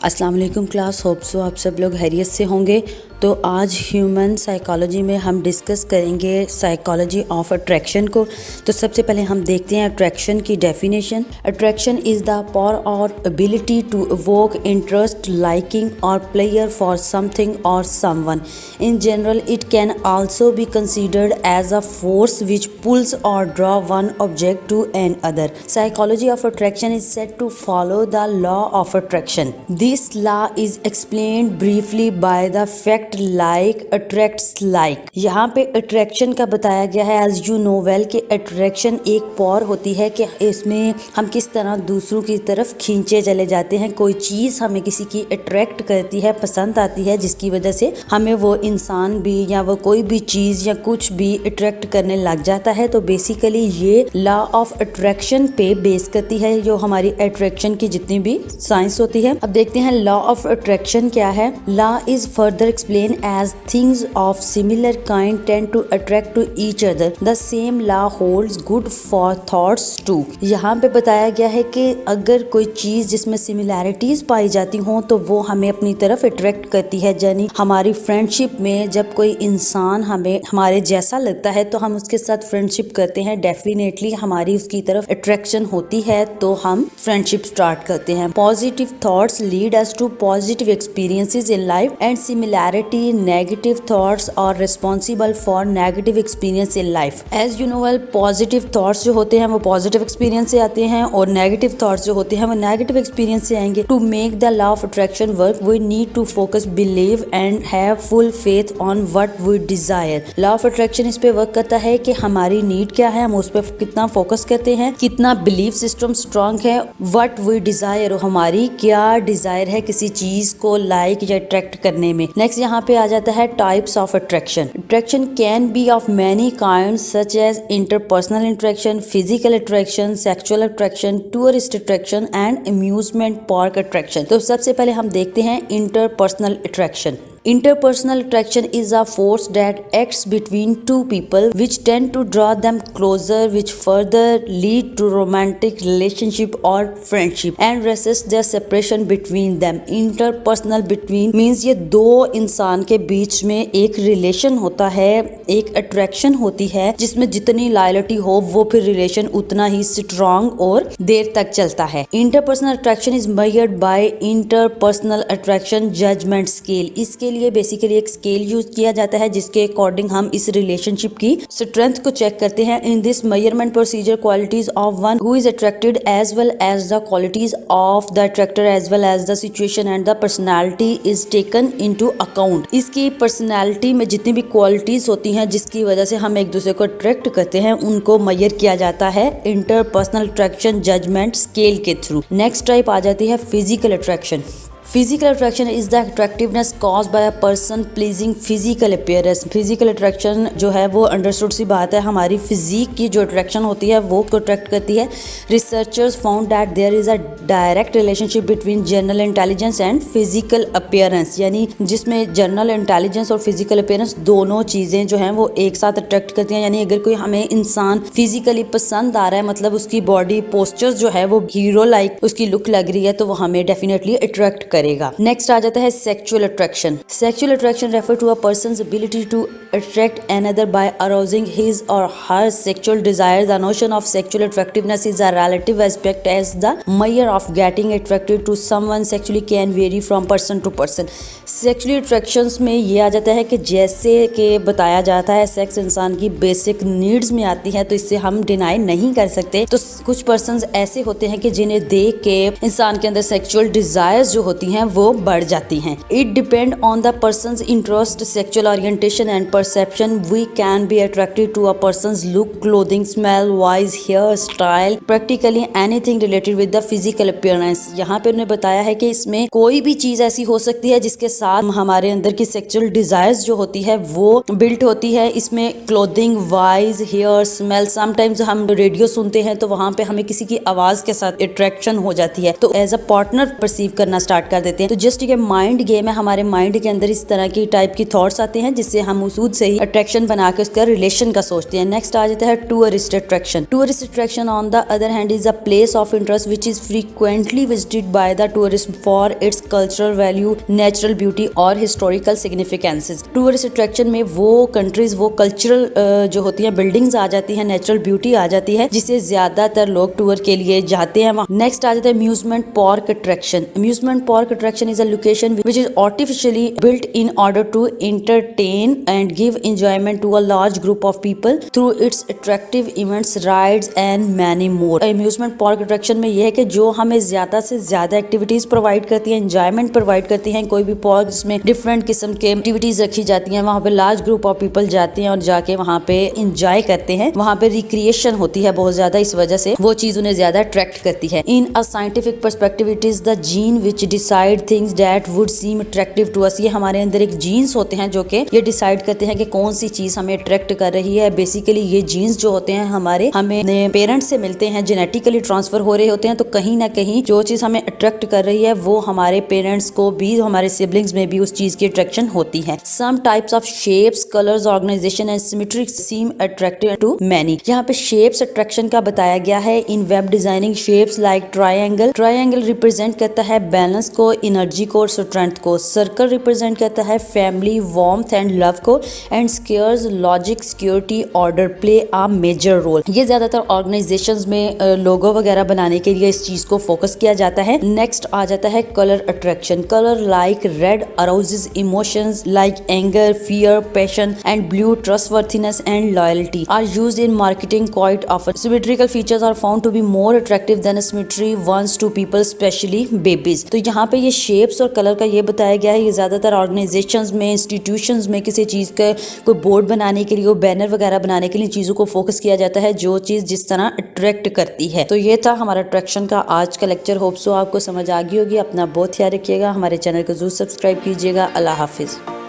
अस्सलाम वालेकुम class, hope so आप सब लोग खैरियत से होंगे। तो आज ह्यूमन साइकोलॉजी में हम डिस्कस करेंगे साइकोलॉजी ऑफ अट्रैक्शन को। तो सबसे पहले हम देखते हैं अट्रैक्शन की definition. Attraction is the power और ability to evoke interest, liking और प्लेयर फॉर समथिंग और someone. In general it can also be considered as a force which pulls और draw one object to another. Psychology of attraction is said to follow the law of attraction. This law is explained briefly by the fact like attracts like। यहाँ पे attraction का बताया गया है as you know well कि attraction एक power होती है कि इसमें हम किस तरह दूसरों की तरफ खींचे चले जाते हैं। कोई चीज़ हमें किसी की अट्रैक्ट करती है, पसंद आती है, जिसकी वजह से हमें वो इंसान भी या वो कोई भी चीज़ या कुछ भी अट्रैक्ट करने लग जाता है। तो बेसिकली ये लॉ ऑफ अट्रैक्शन पे बेस करती है जो हमारी अट्रैक्शन की जितनी भी साइंस होती है। अब देखते हैं लॉ ऑफ अट्रैक्शन क्या है। Law is further explain as things of similar kind tend to attract to each other. The same law holds good for thoughts too. यहाँ पे बताया गया है कि अगर कोई चीज जिसमें सिमिलैरिटीज पाई जाती हों तो वो हमें अपनी तरफ अट्रैक्ट करती है। यानी हमारी फ्रेंडशिप में जब कोई इंसान हमें हमारे जैसा लगता है तो हम उसके साथ फ्रेंडशिप करते हैं, डेफिनेटली हमारी उसकी तरफ अट्रैक्शन होती है तो हम फ्रेंडशिप स्टार्ट करते हैं। Positive thoughts lead us to positive experiences in life and similarity negative thoughts are responsible for negative experience in life। as you know well positive thoughts जो होते हैं वो positive experience से आते हैं और negative thoughts जो होते हैं वो negative experience से आएंगे। to make the law of attraction work we need to focus, believe and have full faith on what we desire। law of attraction इस पे वर्क करता है कि हमारी नीड क्या है, हम उस पर कितना फोकस करते हैं, कितना बिलीव सिस्टम स्ट्रांग है, what we desire हमारी क्या डिजायर है किसी चीज को लाइक या अट्रैक्ट करने में। नेक्स्ट यहाँ पे आ जाता है types of attraction. Attraction can be of many kinds such as interpersonal attraction, physical attraction, sexual attraction, tourist attraction and amusement park attraction. तो सबसे पहले हम देखते हैं interpersonal attraction. Interpersonal attraction is a force that acts between two people which tend to draw them closer, which further lead to romantic relationship or friendship and resist their separation between them। Interpersonal between means ये दो इंसान के बीच में एक relation होता है, एक attraction होती है जिसमें जितनी लॉयल्टी हो वो फिर रिलेशन उतना ही स्ट्रांग और देर तक चलता है। Interpersonal attraction is measured by interpersonal attraction judgment scale। इसके लिए बेसिकली एक स्केल यूज किया जाता है जिसके अकॉर्डिंग हम इस रिलेशनशिप की स्ट्रेंथ को चेक करते हैं। In this measurement procedure qualities of one who is attracted as well as the qualities of the attractor as well as the situation and the personality is taken into account. इसकी personality में जितनी भी qualities होती हैं जिसकी वजह से हम एक दूसरे को अट्रैक्ट करते हैं उनको मेजर किया जाता है इंटरपर्सनल अट्रैक्शन जजमेंट स्केल के थ्रू। नेक्स्ट टाइप आ जाती है physical attraction. Physical attraction is the attractiveness caused by a person pleasing physical appearance। Physical attraction जो है वो अंडरस्टूड सी बात है, हमारी फिजिक की जो अट्रैक्शन होती है वो को अट्रैक्ट करती है। Researchers found that there is a direct relationship between general intelligence and physical appearance। यानी जिसमें जनरल इंटेलिजेंस और फिजिकल अपीयरेंस दोनों चीज़ें जो हैं वो एक साथ अट्रैक्ट करती हैं। यानी अगर कोई हमें इंसान फिजिकली पसंद आ रहा है, मतलब उसकी बॉडी पोस्चर्स जो है वो हीरो लाइक उसकी लुक लग रही है, तो वो हमें डेफिनेटली अट्रैक्ट करेगा। नेक्स्ट आ जाता है sexual attraction. Sexual attraction refer to a person's ability to attract another by arousing his और her sexual desire. The notion of sexual attractiveness is a relative aspect as the measure of getting attracted to someone sexually can vary from person to person। Sexually attractions में ये आ जाता है कि जैसे कि बताया जाता है सेक्स इंसान की बेसिक नीड्स में आती है, तो इससे हम डिनाई नहीं कर सकते। तो कुछ पर्सन्स ऐसे होते हैं कि जिन्हें देख के इंसान के अंदर सेक्सुअल डिजायर्स जो होती हैं वो बढ़ जाती हैं। It depend on the person's interest, sexual orientation and perception. We can be attracted to a person's look, clothing, smell, voice, hair style, practically anything related with the physical appearance. यहाँ पे उन्होंने बताया है कि इसमें कोई भी चीज ऐसी हो सकती है जिसके साथ हमारे अंदर की सेक्सुअल डिजायर्स जो होती है वो बिल्ट होती है। इसमें clothing, voice, hair, smell, sometimes हम रेडियो सुनते हैं तो वहाँ पे हमें किसी की आवाज के साथ अट्रैक्शन हो जाती है तो एज अ पार्टनर परसीव करना स्टार्ट कर देते हैं। तो जस्ट ये माइंड गेम है, हमारे माइंड के अंदर इस तरह की टाइप की थॉट्स आते हैं जिससे हम उसूद से ही अट्रैक्शन बना के उसका रिलेशन का सोचते हैं। नेक्स्ट आ जाता है tourist attraction. Tourist attraction on the other hand is a place of interest which is frequently visited by the tourist for its cultural value, natural beauty और हिस्टोरिकल सिग्निफिकेंसेस। टूरिस्ट अट्रैक्शन में वो countries, वो cultural जो होती है buildings आ जाती है, natural beauty आ जाती है जिसे ज्यादातर लोग टूर के लिए जाते हैं वहाँ। नेक्स्ट आ जाता है amusement park attraction. Amusement park attraction is a location which is artificially built in order to entertain and give enjoyment to a large group of people through its attractive events, rides and many more। amusement park attraction में यह है कि जो हमें ज्यादा से ज्यादा activities provide करती है, एंजॉयमेंट प्रोवाइड करती हैं। कोई भी पार्क जिसमें डिफरेंट किस्म के एक्टिविटीज रखी जाती हैं, वहाँ पे लार्ज ग्रुप ऑफ पीपल जाते हैं और जाके वहाँ पे एंजॉय करते हैं। वहाँ पे रिक्रिएशन होती है बहुत ज्यादा, इस वजह से वो चीज उन्हें ज्यादा अट्रैक्ट करती है। In a scientific perspective it is the gene which decide things that would seem attractive to us. ये हमारे अंदर एक जीन्स होते हैं जो कि ये डिसाइड करते हैं कि कौन सी चीज हमें अट्रैक्ट कर रही है। बेसिकली ये जीन्स जो होते हैं हमारे, हमें पेरेंट्स से मिलते हैं, जेनेटिकली ट्रांसफर हो रहे होते हैं। तो कहीं ना कहीं जो चीज हमें अट्रैक्ट कर रही है वो हमारे पेरेंट्स को भी, हमारे सिबलिंग्स में भी उस चीज की अट्रैक्शन होती है। Some types of shapes, colours, organisation and symmetry seem attractive to many. यहाँ पे शेप्स अट्रैक्शन का बताया गया है। In web designing shapes like triangle, triangle represent करता है बैलेंस को, एनर्जी को और स्ट्रेंथ को। सर्कल रिप्रेजेंट करता है फैमिली, वार्मथ एंड लव को। And squares logic, security, order play a major role. ये ज्यादातर ऑर्गेनाइजेशंस में लोगो वगैरह बनाने के लिए इस चीज को फोकस किया जाता है। नेक्स्ट आ जाता है colour attraction. Colour like red arouses emotions like anger, fear, passion and blue trustworthiness and loyalty are used in marketing quite often. Symmetrical features are found to be more attractive than asymmetry ones to people, specially babies. तो यहाँ पे ये shapes और colour का ये बताया गया है। ये ज्यादातर ऑर्गेनाइजेशंस में, इंस्टीट्यूशंस में किसी चीज का कोई बोर्ड बनाने के लिए, कोई बैनर वगैरह बनाने के लिए चीजों को फोकस किया जाता है जो चीज जिस तरह अट्रैक्ट करती है। तो ये था हमारा अट्रैक्शन का आज का लेक्चर। होप सो आपको समझ आ गई होगी। अपना बहुत ख्याल रखिएगा। हमारे चैनल को जरूर सब्सक्राइब कीजिएगा। अल्लाह हाफिज।